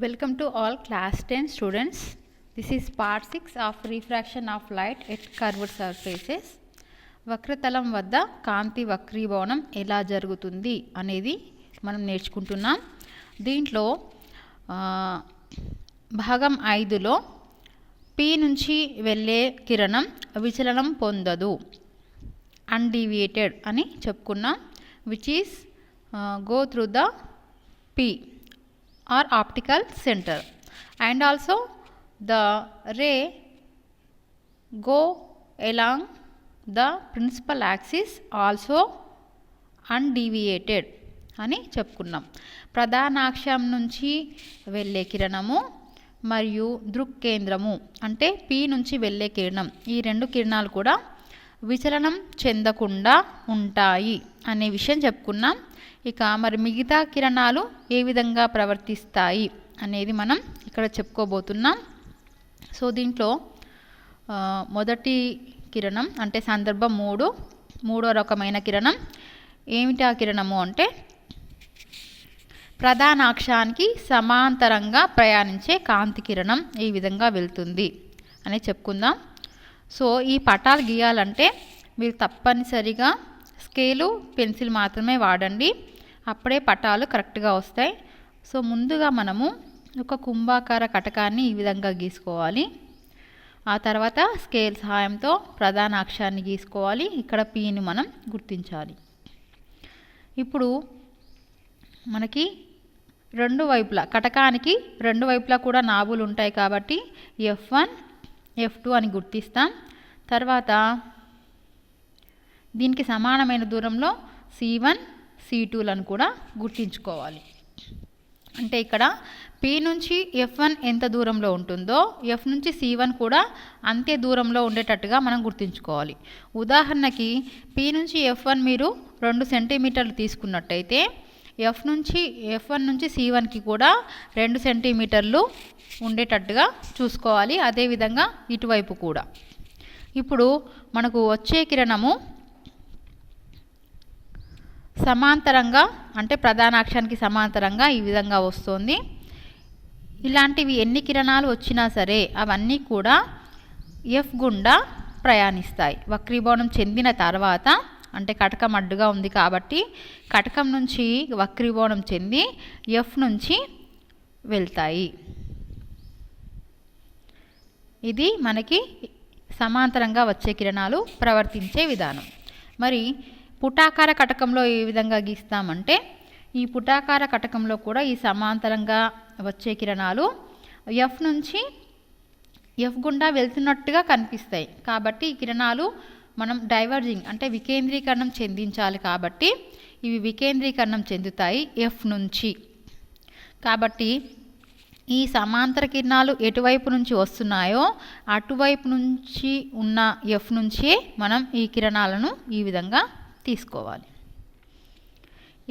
Welcome to all class 10 students. This is part 6 of refraction of light at curved surfaces. వక్రతలం వద్ద కాంతి వక్రీభవనం ఎలా జరుగుతుంది అనేది మనం నేర్చుకుంటున్నాం. దీంట్లో భాగం 5లో P నుంచి వెళ్ళే కిరణం విచలనం పొందదు, undeviated అని చెప్పుకున్నాం, which is go through the P or optical center, and also the ray go along the principal axis also undeviated అని చెప్పుకున్నాం. ప్రధానాక్షం నుంచి వెళ్ళే కిరణము మరియు దృక్కేంద్రము అంటే P నుంచి వెళ్ళే కిరణం, ఈ రెండు కిరణాలు కూడా విచలనం చెందకుండా ఉంటాయి అనే విషయం చెప్పుకున్నాం. ఇక మరి మిగతా కిరణాలు ఏ విధంగా ప్రవర్తిస్తాయి అనేది మనం ఇక్కడ చెప్పుకోబోతున్నాం. సో దీంట్లో మొదటి కిరణం అంటే సందర్భం మూడో రకమైన కిరణం ఏమిటి? ఆ కిరణము అంటే ప్రధానాక్షానికి సమాంతరంగా ప్రయాణించే కాంతి కిరణం ఈ విధంగా వెళ్తుంది అని చెప్పుకుందాం. సో ఈ పటాలు గీయాలంటే మీరు తప్పనిసరిగా స్కేలు పెన్సిల్ మాత్రమే వాడండి, అప్పుడే పటాలు కరెక్ట్గా వస్తాయి. సో ముందుగా మనము ఒక కుంభాకార కటకాన్ని ఈ విధంగా గీసుకోవాలి. ఆ తర్వాత స్కేల్ సహాయంతో ప్రధాన అక్షాన్ని గీసుకోవాలి. ఇక్కడ Pని మనం గుర్తించాలి. ఇప్పుడు మనకి రెండు వైపులా కటకానికి రెండు వైపులా కూడా నాబులు ఉంటాయి కాబట్టి F1 F2 అని గుర్తిస్తాం. తర్వాత దీనికి సమానమైన దూరంలో C1 C2లను కూడా గుర్తించుకోవాలి. అంటే ఇక్కడ P నుంచి F1 ఎంత దూరంలో ఉంటుందో F నుంచి C1 కూడా అంతే దూరంలో ఉండేటట్టుగా మనం గుర్తించుకోవాలి. ఉదాహరణకి P నుంచి F1 మీరు 2 సెంటీమీటర్లు తీసుకున్నట్టయితే F1 నుంచి C1కి కూడా 2 సెంటీమీటర్లు ఉండేటట్టుగా చూసుకోవాలి. అదేవిధంగా ఇటువైపు కూడా. ఇప్పుడు మనకు వచ్చే కిరణము సమాంతరంగా అంటే ప్రధానాక్షానికి సమాంతరంగా ఈ విధంగా వస్తుంది. ఇలాంటివి ఎన్ని కిరణాలు వచ్చినా సరే అవన్నీ కూడా F గుండా ప్రయాణిస్తాయి. వక్రీభవనం చెందిన తర్వాత అంటే కటకం అడ్డుగా ఉంది కాబట్టి కటకం నుంచి వక్రీభవనం చెంది F నుంచి వెళ్తాయి. ఇది మనకి సమాంతరంగా వచ్చే కిరణాలు ప్రవర్తించే విధానం. మరి పుటాకార కటకంలో ఏ విధంగా గీస్తామంటే ఈ పుటాకార కటకంలో కూడా ఈ సమాంతరంగా వచ్చే కిరణాలు F నుంచి F గుండా వెళ్తున్నట్టుగా కనిపిస్తాయి. కాబట్టి ఈ కిరణాలు మనం డైవర్జింగ్ అంటే వికేంద్రీకరణం చెందించాలి కాబట్టి ఇవి వికేంద్రీకరణం చెందుతాయి F నుంచి. కాబట్టి ఈ సమాంతర కిరణాలు ఎటువైపు నుంచి వస్తున్నాయో అటువైపు నుంచి ఉన్న F నుంచే మనం ఈ కిరణాలను ఈ విధంగా తీసుకోవాలి.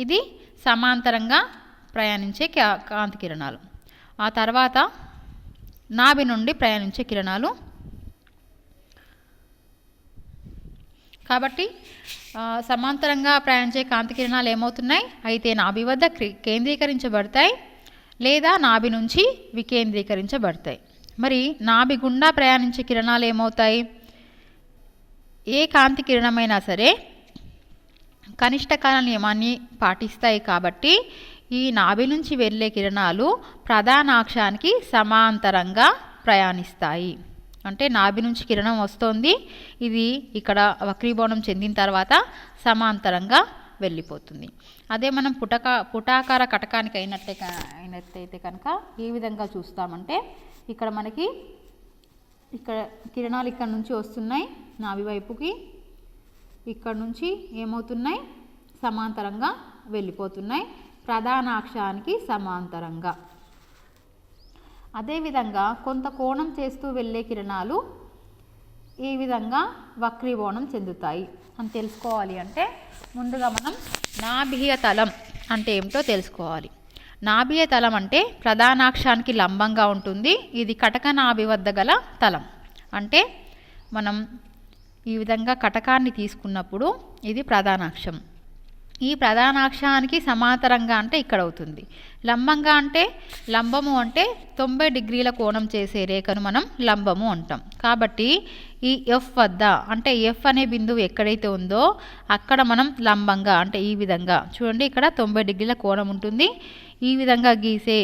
ఇది సమాంతరంగా ప్రయాణించే కాంతి కిరణాలు. ఆ తర్వాత నాభి నుండి ప్రయాణించే కిరణాలు. కాబట్టి సమాంతరంగా ప్రయాణించే కాంతి కిరణాలు ఏమవుతున్నాయి అయితే నాభి వద్ద కేంద్రీకరించబడతాయి లేదా నాభి నుంచి వికేంద్రీకరించబడతాయి. మరి నాభి గుండా ప్రయాణించే కిరణాలు ఏమవుతాయి? ఏ కాంతి కిరణమైనా సరే కనిష్ట కాల నియమాన్ని పాటిస్తాయి కాబట్టి ఈ నాభి నుంచి వెళ్ళే కిరణాలు ప్రధానాక్షానికి సమాంతరంగా ప్రయాణిస్తాయి. అంటే నాభి నుంచి కిరణం వస్తుంది, ఇది ఇక్కడ వక్రీభవనం చెందిన తర్వాత సమాంతరంగా వెళ్ళిపోతుంది. అదే మనం పుటాకార కటకానికి అయినట్టయితే కనుక ఏ విధంగా చూస్తామంటే ఇక్కడ మనకి ఇక్కడ కిరణాలు ఇక్కడ నుంచి వస్తున్నాయి నాభి వైపుకి, ఇక్కడ నుంచి ఏమవుతున్నాయి సమాంతరంగా వెళ్ళిపోతున్నాయి ప్రధానాక్షానికి సమాంతరంగా. అదేవిధంగా కొంత కోణం చేస్తూ వెళ్ళే కిరణాలు ఈ విధంగా వక్రీభవనం చెందుతాయి అని తెలుసుకోవాలి. అంటే ముందుగా మనం నాభీయ తలం అంటే ఏమిటో తెలుసుకోవాలి. నాభీయ తలం అంటే ప్రధానాక్షానికి లంబంగా ఉంటుంది. ఇది కటక నాభి వద్ద గల తలం. అంటే మనం ఈ విధంగా కటకాన్ని తీసుకున్నప్పుడు ఇది ప్రధానాక్షం, ఈ ప్రధానాక్షానికి సమాంతరంగా అంటే ఇక్కడ అవుతుంది. లంబంగా అంటే లంబము అంటే 90 డిగ్రీల కోణం చేసే రేఖను మనం లంబము అంటాం. కాబట్టి ఈ ఎఫ్ వద్ద అంటే ఎఫ్ అనే బిందువు ఎక్కడైతే ఉందో అక్కడ మనం లంబంగా అంటే ఈ విధంగా చూడండి, ఇక్కడ 90 డిగ్రీల కోణం ఉంటుంది. ఈ విధంగా గీసే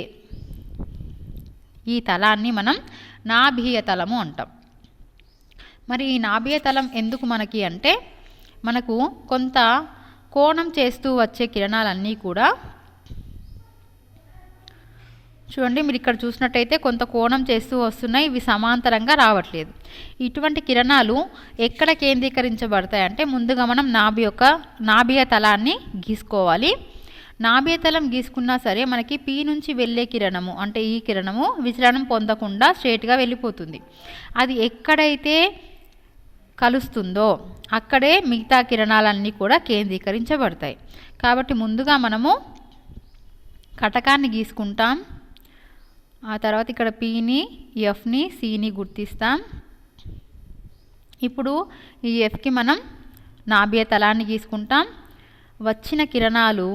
ఈ తలాన్ని మనం నాభీయ తలము అంటాం. మరి ఈ నాభీయ తలం ఎందుకు మనకి అంటే, మనకు కొంత కోణం చేస్తూ వచ్చే కిరణాలన్నీ కూడా చూడండి, మీరు ఇక్కడ చూసినట్టయితే కొంత కోణం చేస్తూ వస్తున్నాయి, ఇవి సమాంతరంగా రావట్లేదు. ఇటువంటి కిరణాలు ఎక్కడ కేంద్రీకరించబడతాయి అంటే, ముందుగా మనం నాభీయ తలాన్ని గీసుకోవాలి. నాభీయ తలం గీసుకున్నా సరే మనకి పి నుంచి వెళ్ళే కిరణము అంటే ఈ కిరణము విచలనం పొందకుండా స్ట్రేట్గా వెళ్ళిపోతుంది. అది ఎక్కడైతే కలుస్తుందో అక్కడే మిగతా కిరణాలన్నీ కూడా కేంద్రీకరించబడతాయి. కాబట్టి ముందుగా మనము కటకాన్ని గీసుకుంటాం. ఆ తర్వాత ఇక్కడ పిని, ఎఫ్ని, సిని గుర్తిస్తాం. ఇప్పుడు ఈ ఎఫ్కి మనం నాభీయ తలాన్ని గీసుకుంటాం. వచ్చిన కిరణాలు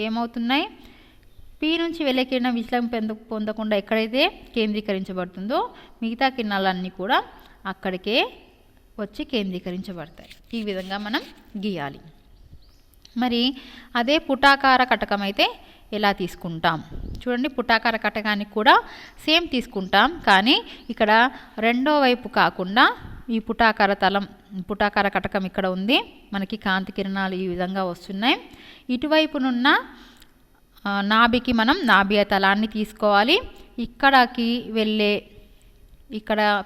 ఏమవుతున్నాయి, పి నుంచి వెళ్ళే కిరణం విచలనం పొందకుండా ఎక్కడైతే కేంద్రీకరించబడుతుందో మిగతా కిరణాలన్నీ కూడా అక్కడికే వచ్చి కేంద్రీకరించబడతాయి. ఈ విధంగా మనం గీయాలి. మరి అదే పుటాకార కటకం అయితే ఎలా తీసుకుంటాం చూడండి. పుటాకార కటకానికి కూడా సేమ్ తీసుకుంటాం, కానీ ఇక్కడ రెండో వైపు కాకుండా ఈ పుటాకార కటకం ఇక్కడ ఉంది. మనకి కాంతి కిరణాలు ఈ విధంగా వస్తున్నాయి. ఇటువైపునున్న నాభికి మనం నాభీయ తలాన్ని తీసుకోవాలి. ఇక్కడ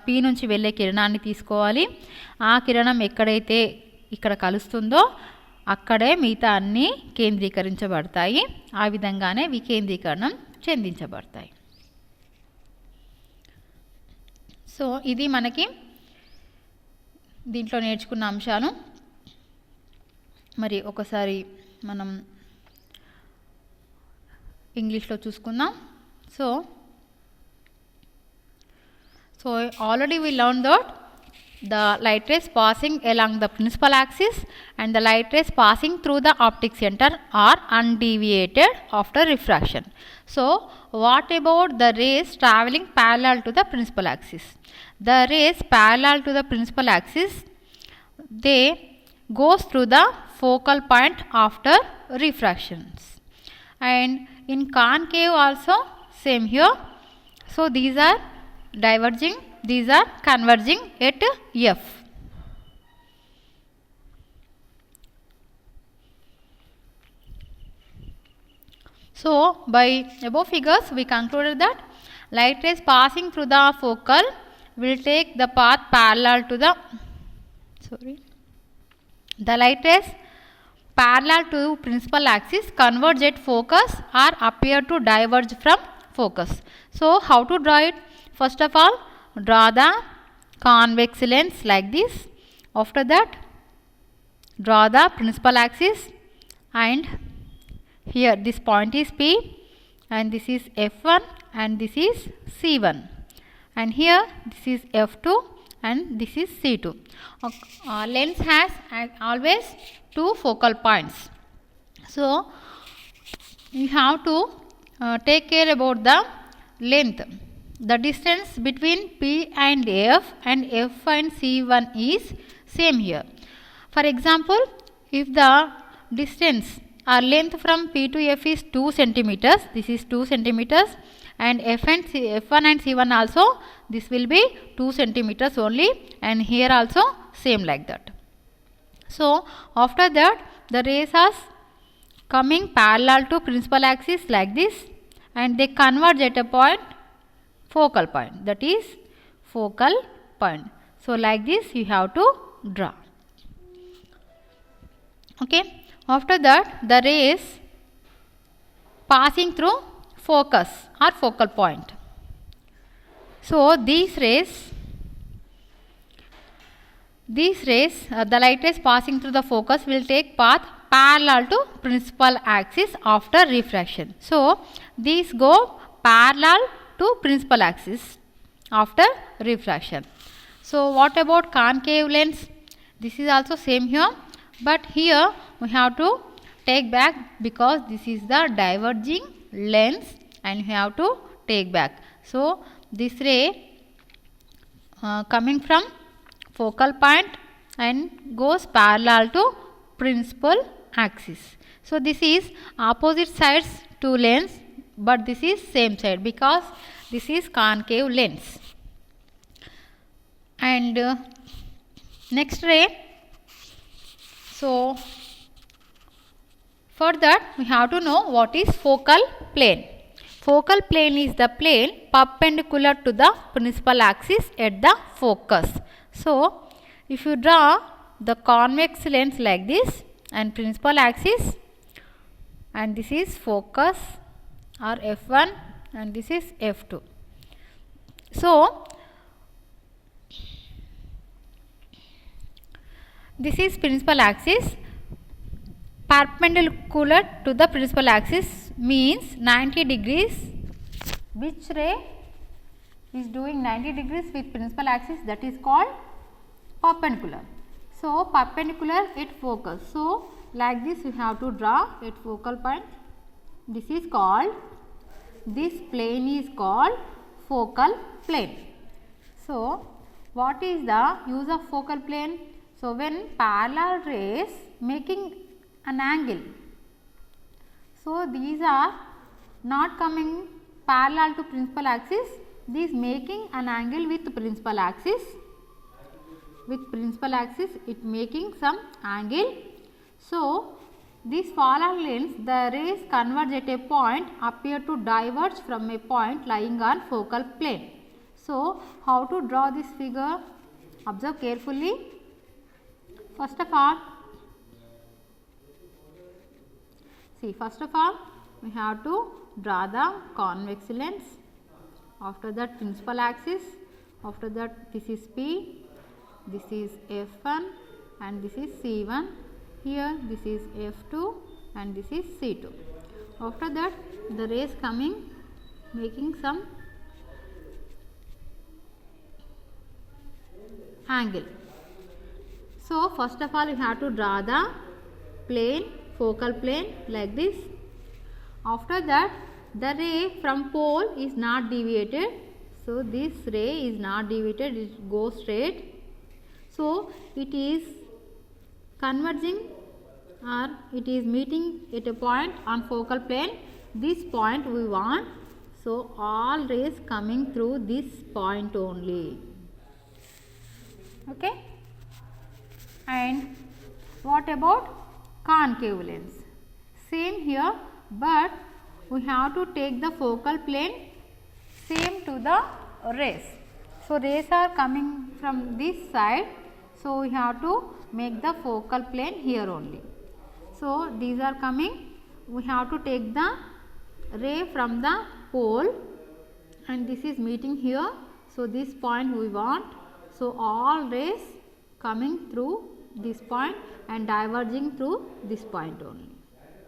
పి నుంచి వెళ్ళే కిరణాన్ని తీసుకోవాలి. ఆ కిరణం ఎక్కడైతే ఇక్కడ కలుస్తుందో అక్కడే మిగతా అన్నీ కేంద్రీకరించబడతాయి. ఆ విధంగానే వికేంద్రీకరణం చెందించబడతాయి. సో ఇది మనకి దీంట్లో నేర్చుకున్న అంశాలు. మరి ఒకసారి మనం ఇంగ్లీష్లో చూసుకుందాం. So already we learned that the light rays passing along the principal axis and the light rays passing through the optic center are undeviated after refraction. So what about the rays traveling parallel to the principal axis? The rays parallel to the principal axis, they goes through the focal point after refractions, and in concave also same here. So these are diverging, these are converging at F. So by above figures we concluded that light rays passing through the focal will take the path parallel to the light rays parallel to principal axis converge at focus or appear to diverge from focus. So how to draw it? First of all, draw the convex lens like this. After that, draw the principal axis, and here this point is P, and this is F1, and this is C1, and here this is F2, and this is C2. Lens has always two focal points. So you have to take care about the length. The distance between P and F and F and C1 is same here. For example, if the distance or length from P to F is 2 centimeters, this is 2 centimeters, and F1 and C1 also this will be 2 centimeters only, and here also same like that. So after that the rays are coming parallel to principal axis like this, and they converge at a point, focal point, that is focal point. So like this you have to draw. Okay, after that the rays passing through focus or focal point. So these rays the light rays passing through the focus will take path parallel to principal axis after refraction. So these go parallel to principal axis after refraction. So what about concave lens? This is also same here. But here we have to take back because this is the diverging lens and we have to take back. So this ray coming from focal point and goes parallel to principal axis. So this is opposite sides to lens, but this is same side because this is concave lens. And next ray, so for that we have to know what is focal plane. Focal plane is the plane perpendicular to the principal axis at the focus. So if you draw the convex lens like this and principal axis, and this is focus or f1 and this is f2. So this is principal axis. Perpendicular to the principal axis means 90 degrees. Which ray is doing 90 degrees with principal axis? That is called perpendicular. So perpendicular at focus. So like this you have to draw at focal point. This is called, this plane is called focal plane. So what is the use of focal plane? So when parallel rays making an angle, so these are not coming parallel to principal axis, these making an angle with principal axis. With principal axis it making some angle. So this parallel lens, the rays converge at a point appear to diverge from a point lying on focal plane. So how to draw this figure? Observe carefully. First of all, see, first of all we have to draw the convex lens, after that principal axis, after that this is P, this is F1 and this is C1, here this is F2 and this is C2. After that the rays coming making some angle. So first of all we have to draw the plane, focal plane like this. After that the ray from pole is not deviated. So this ray is not deviated, it goes straight. So it is converging or it is meeting at a point on focal plane. This point we want. So all rays coming through this point only. Okay. And what about concave lens? Same here, but we have to take the focal plane same to the rays. So rays are coming from this side, so we have to make the focal plane here only. So these are coming, we have to take the ray from the pole and this is meeting here. So this point we want. So all rays coming through this point and diverging through this point only,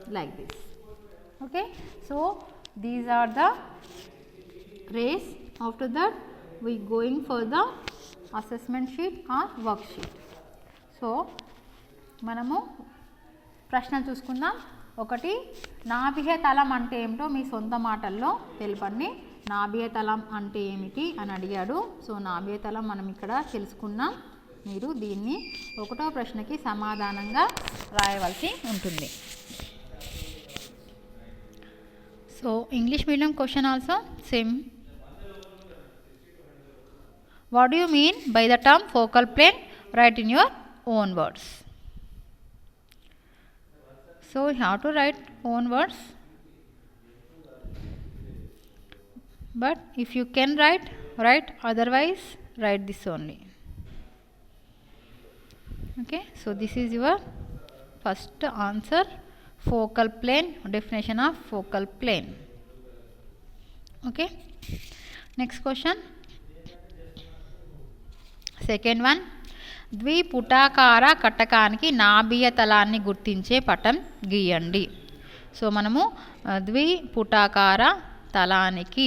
like this. Okay. So these are the rays. After that we going for the assessment sheet or worksheet. So మనము ప్రశ్నలు చూసుకుందాం. ఒకటి, నాభియ తలం అంటే ఏమిటో మీ సొంత మాటల్లో తెలపండి. నాభియ తలం అంటే ఏమిటి అని అడిగాడు. సో నాభియ తలం మనం ఇక్కడ తెలుసుకున్నాం. మీరు దీన్ని ఒకటో ప్రశ్నకి సమాధానంగా రాయవలసి ఉంటుంది. So English medium question also same. What do you mean by the term focal plane? Write in your own words. So we have to write own words, but if you can write, otherwise write this only. Okay, so this is your first answer, focal plane, definition of focal plane. Okay, next question, second one. ద్విపుటాకార కటకానికి నాభియ తలాన్ని గుర్తించే పటం గీయండి. So మనము ద్విపుటాకార తలానికి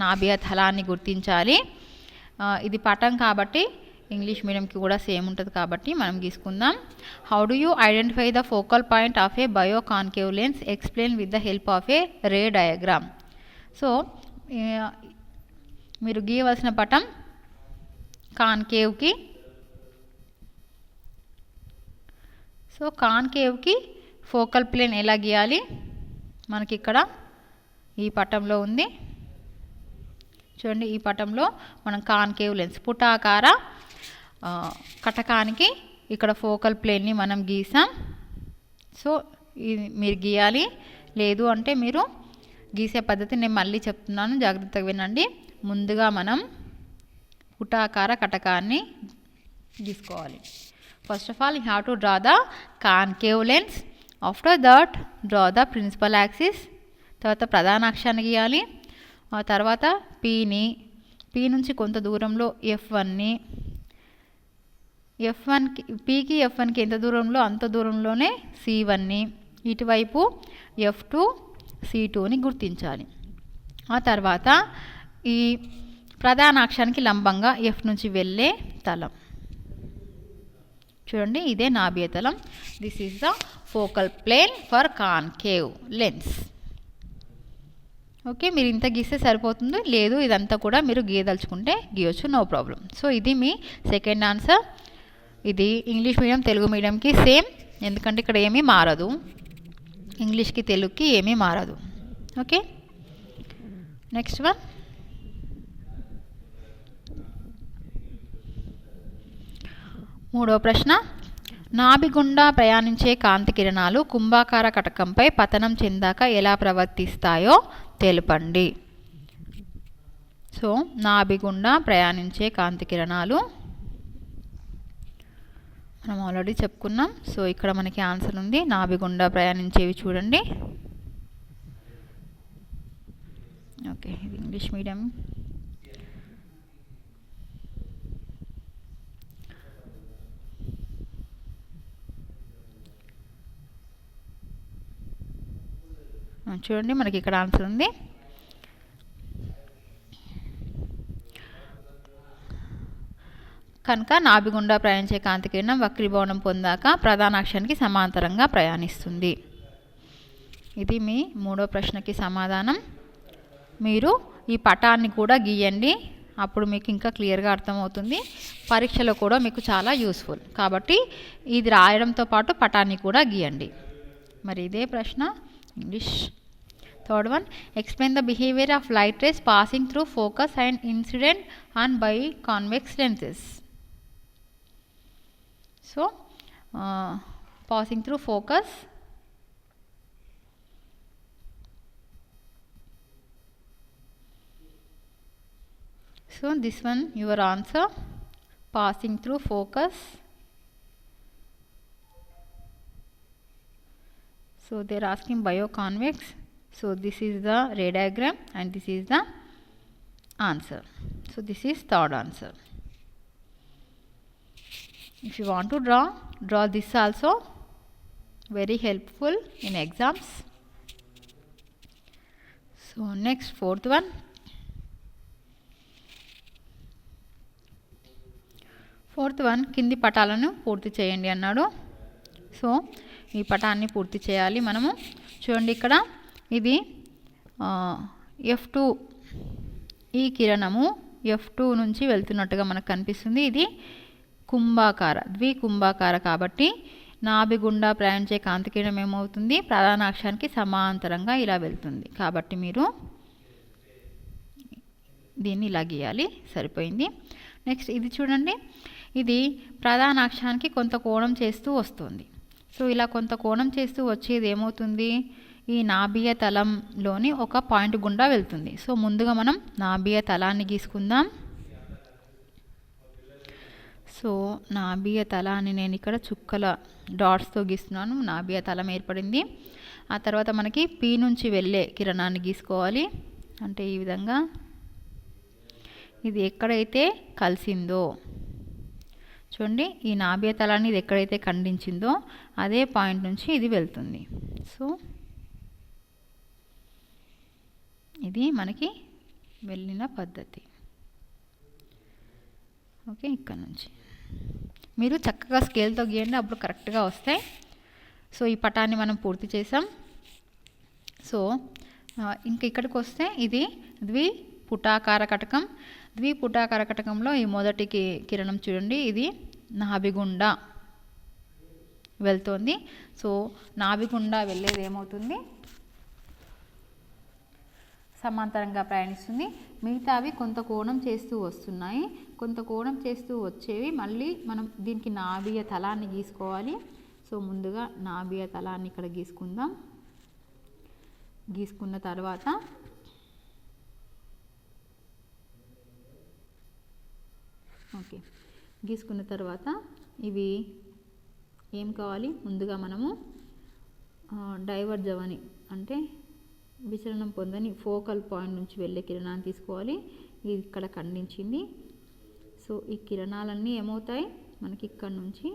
నాభియ తలాన్ని గుర్తించాలి. ఇది పటం కాబట్టి English మీడియంకి కూడా same ఉంటుంది కాబట్టి మనం గీసుకుందాం. How do you identify the focal point of a bio concave lens, explain with the help of a ray diagram. So మీరు గీయవలసిన పటం కాన్కేవ్కి. సో కాన్కేవ్కి ఫోకల్ ప్లేన్ ఎలా గీయాలి మనకి ఇక్కడ ఈ పటంలో ఉంది. చూడండి, ఈ పటంలో మనం కాన్కేవ్ లెన్స్ పుటాకార కటకానికి ఇక్కడ ఫోకల్ ప్లేన్ని మనం గీసాం. సో ఇది మీరు గీయాలి. లేదు అంటే మీరు గీసే పద్ధతి నేను మళ్ళీ చెప్తున్నాను, జాగ్రత్తగా వినండి. ముందుగా మనం పుటాకార కటకాన్ని గీసుకోవాలి. First of all you have to draw the concave lens. After that draw the principal axis. తర్వాత ప్రధాన అక్షాన్ని గీయాలి. ఆ తర్వాత పీ నుంచి కొంత దూరంలో F1ని, పీకి F1కి ఎంత దూరంలో అంత దూరంలోనే C1ని, ఇటువైపు F2 C2ని గుర్తించాలి. ఆ తర్వాత ఈ ప్రధాన అక్షానికి లంబంగా F నుంచి వెళ్ళే తలం. చూడండి, ఇదే నాభియ తలం. This is the focal plane for concave lens. Okay, మీరు ఇంత గీస్తే సరిపోతుంది. లేదు ఇదంతా కూడా మీరు గీయదలుచుకుంటే గీయొచ్చు, నో ప్రాబ్లం. సో ఇది మీ సెకండ్ ఆన్సర్. ఇది ఇంగ్లీష్ మీడియం తెలుగు మీడియంకి సేమ్, ఎందుకంటే ఇక్కడ ఏమీ మారదు. ఇంగ్లీష్కి తెలుగుకి ఏమీ మారదు. Okay, next one. మూడవ ప్రశ్న, నాభి గుండా ప్రయాణించే కాంతి కిరణాలు కుంభాకార కటకంపై పతనం చెందాక ఎలా ప్రవర్తిస్తాయో తెలుపండి. సో నాభి గుండా ప్రయాణించే కాంతి కిరణాలు మనం ఆల్రెడీ చెప్పుకున్నాం. సో ఇక్కడ మనకి ఆన్సర్ ఉంది. నాభి గుండా ప్రయాణించేవి చూడండి. ఓకే, ఇది ఇంగ్లీష్ మీడియం. చూడండి, మనకి ఇక్కడ ఆన్సర్ ఉంది. కనుక నాభి గుండా ప్రయాణించే కాంతి కిరణం వక్రీభవనం పొందాక ప్రధాన అక్షానికి సమాంతరంగా ప్రయాణిస్తుంది. ఇది మీ మూడో ప్రశ్నకి సమాధానం. మీరు ఈ పటాన్ని కూడా గీయండి, అప్పుడు మీకు ఇంకా క్లియర్గా అర్థమవుతుంది. పరీక్షలో కూడా మీకు చాలా యూస్ఫుల్ కాబట్టి ఇది రాయడంతో పాటు పటాన్ని కూడా గీయండి. మరి ఇదే ప్రశ్న English. Third one, explain the behaviour of light race passing through focus and incident on biconvex lenses. So passing through focus, so this one your answer, passing through focus. So they are asking bioconvex. So this is the ray diagram and this is the answer. So this is third answer. If you want to draw this also, very helpful in exams. So next, fourth one. Fourth one, కింది పటాలను పూర్తి చేయండి అన్నాడు. So ఈ పటాన్ని పూర్తి చేయాలి మనము. చూడండి, ఇక్కడ ఇది F2, ఈ కిరణము F2 నుంచి వెళ్తున్నట్టుగా మనకు కనిపిస్తుంది. ఇది ద్వికుంభాకార కాబట్టి నాభి గుండా ప్రయాణించే కాంతి కిరణం ఏమవుతుంది, ప్రధాన అక్షానికి సమాంతరంగా ఇలా వెళ్తుంది. కాబట్టి మీరు దీన్ని ఇలా గీయాలి, సరిపోయింది. నెక్స్ట్ ఇది చూడండి, ఇది ప్రధాన అక్షానికి కొంత కోణం చేస్తూ వస్తుంది. సో ఇలా కొంత కోణం చేస్తూ వచ్చేది ఏమవుతుంది, ఈ నాభియ తలంలోని ఒక పాయింట్ గుండా వెళ్తుంది. సో ముందుగా మనం నాభియ తలాన్ని గీసుకుందాం. సో నాభియ తలాన్ని నేను ఇక్కడ చుక్కల డాట్స్తో గీస్తున్నాను. నాభియ తలం ఏర్పడింది. ఆ తర్వాత మనకి పీ నుంచి వెళ్ళే కిరణాన్ని గీసుకోవాలి. అంటే ఈ విధంగా ఇది ఎక్కడైతే కలిసిందో చూడండి, ఈ నాభియ తలాన్ని ఇది ఎక్కడైతే ఖండించిందో అదే పాయింట్ నుంచి ఇది వెళ్తుంది. సో ఇది మనకి వెళ్ళిన పద్ధతి. ఓకే, ఇక్కడ నుంచి మీరు చక్కగా స్కేల్తో గీయండి, అప్పుడు కరెక్ట్గా వస్తాయి. సో ఈ పటాన్ని మనం పూర్తి చేసాం. సో ఇంక ఇక్కడికి వస్తే ఇది ద్విపుటాకార కటకం. ద్విపుటాకార కటకంలో ఈ మొదటి కిరణం చూడండి, ఇది నాభి గుండా వెళ్తుంది. సో నాభి గుండా వెళ్ళేది ఏమవుతుంది, సమాంతరంగా ప్రయాణిస్తుంది. మిగతావి కొంత కోణం చేస్తూ వస్తున్నాయి. కొంత కోణం చేస్తూ వచ్చేవి మళ్ళీ మనం దీనికి నాభియ తలాన్ని గీసుకోవాలి. సో ముందుగా నాభియ తలాన్ని ఇక్కడ గీసుకుందాం. గీసుకున్న తర్వాత గీసుకున్న తర్వాత ఇవి ఏం కావాలి, ముందుగా మనము డైవర్జ్ అవని అంటే విచలనం పొందని ఫోకల్ పాయింట్ నుంచి వెళ్ళే కిరణాన్ని తీసుకోవాలి. ఇది ఇక్కడ ఖండించింది. సో ఈ కిరణాలన్నీ ఏమవుతాయి, మనకి ఇక్కడ నుంచి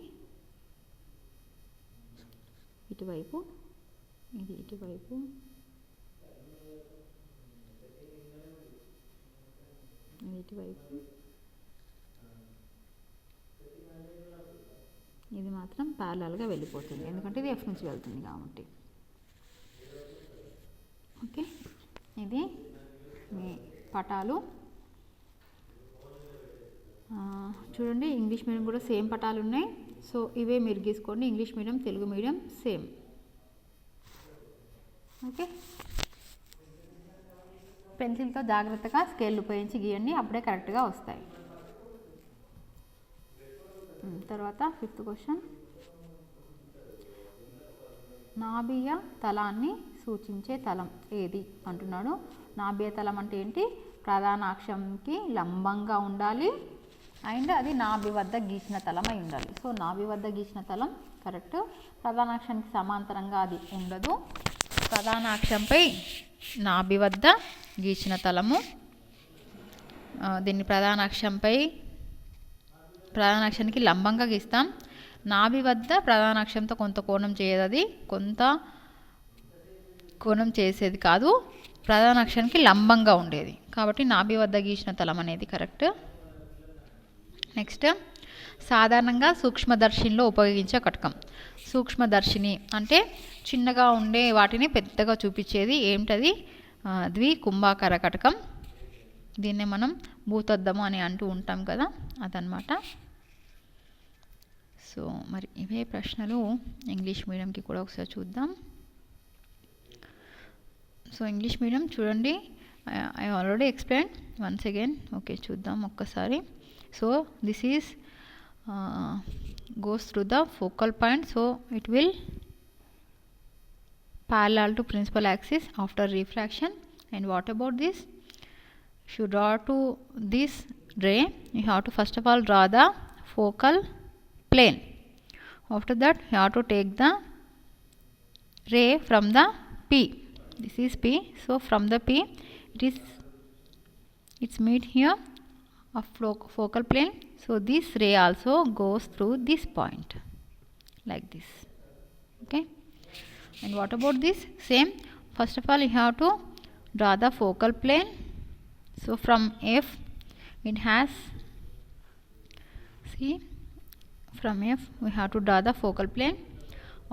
ఇటువైపు, ఇది ఇటువైపు, ఇది ఇటువైపు, ఇది మాత్రం ప్యారలల్గా వెళ్ళిపోతుంది, ఎందుకంటే ఇది ఎఫ్ నుంచి వెళ్తుంది కాబట్టి. ఓకే, ఇది మీ పటాలు. చూడండి, ఇంగ్లీష్ మీడియం కూడా సేమ్ పటాలు ఉన్నాయి. సో ఇవే మీరు గీసుకోండి, English medium Telugu medium same. Okay, పెన్సిల్తో జాగ్రత్తగా స్కేల్ ఉపయోగించి గీయండి, అప్పుడే కరెక్ట్గా వస్తాయి. తర్వాత 5th క్వశ్చన్, నాభియ తలాన్ని సూచించే తలం ఏది అంటున్నాడు. నాభియ తలం అంటే ఏంటి, ప్రధాన అక్షంకి లంబంగా ఉండాలి అండ్ అది నాభి వద్ద గీసిన తలం అయి ఉండాలి. సో నాభి వద్ద గీసిన తలం కరెక్ట్. ప్రధాన అక్షానికి సమాంతరంగా అది ఉండదు. ప్రధాన అక్షంపై నాభి వద్ద గీసిన తలము, దీన్ని ప్రధాన అక్షానికి లంబంగా గీస్తాం. నాభి వద్ద ప్రధాన అక్షంతో కొంత కోణం చేయదు, అది కొంత కోణం చేసేది కాదు, ప్రధాన అక్షానికి లంబంగా ఉండేది. కాబట్టి నాభి వద్ద గీసిన తలం అనేది కరెక్ట్. నెక్స్ట్, సాధారణంగా సూక్ష్మదర్శినిలో ఉపయోగించే కటకం. సూక్ష్మదర్శిని అంటే చిన్నగా ఉండే వాటిని పెద్దగా చూపించేది ఏమిటది, ద్వికుంభాకార కటకం. దీన్నే మనం భూతద్దము అని అంటూ ఉంటాం కదా, అదనమాట. సో మరి ఇవే ప్రశ్నలు ఇంగ్లీష్ మీడియంకి కూడా ఒకసారి చూద్దాం. సో ఇంగ్లీష్ మీడియం చూడండి, I already explain once again. Okay, చూద్దాం ఒక్కసారి. So this is goes through the focal point, so it will parallel to principal axis after refraction. And what about this, if you draw to this ray, you have to first of all draw the focal plane. After that you have to take the ray from the P. This is P, so from the P it's meet here of focal plane. So this ray also goes through this point like this. Okay, and what about this, same. First of all you have to draw the focal plane. So from F it has, see, from F we have to draw the focal plane.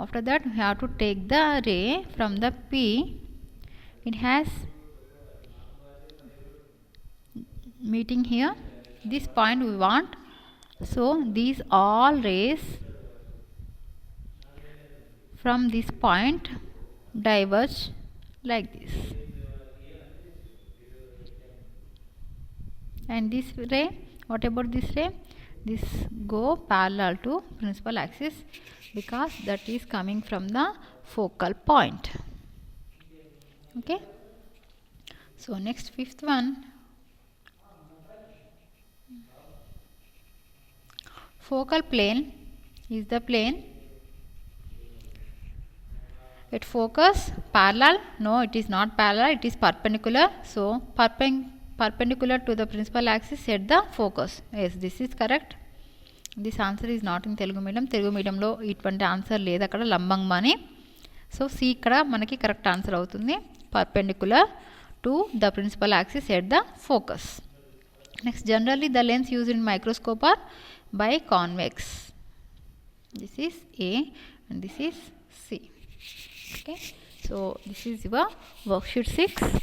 After that we have to take the ray from the P. It has meeting here, this point we want. So these all rays from this point diverge like this, and this ray, what about this ray, this go parallel to principal axis because that is coming from the focal point. Okay, so next 5th one, focal plane is the plane at focus parallel. No, it is not parallel, it is perpendicular. So perpendicular to the principal axis at the focus. Yes, this is correct. This answer is not in Telugu medium. Telugu medium lo iటువంటి answer లేదు, అక్కడ లంబంగా అని. So C ఇక్కడ మనకి correct answer అవుతుంది, perpendicular to the principal axis at the focus. Next, generally the lens used in microscope are biconvex. This is A and this is C. Okay, so this is your worksheet 6.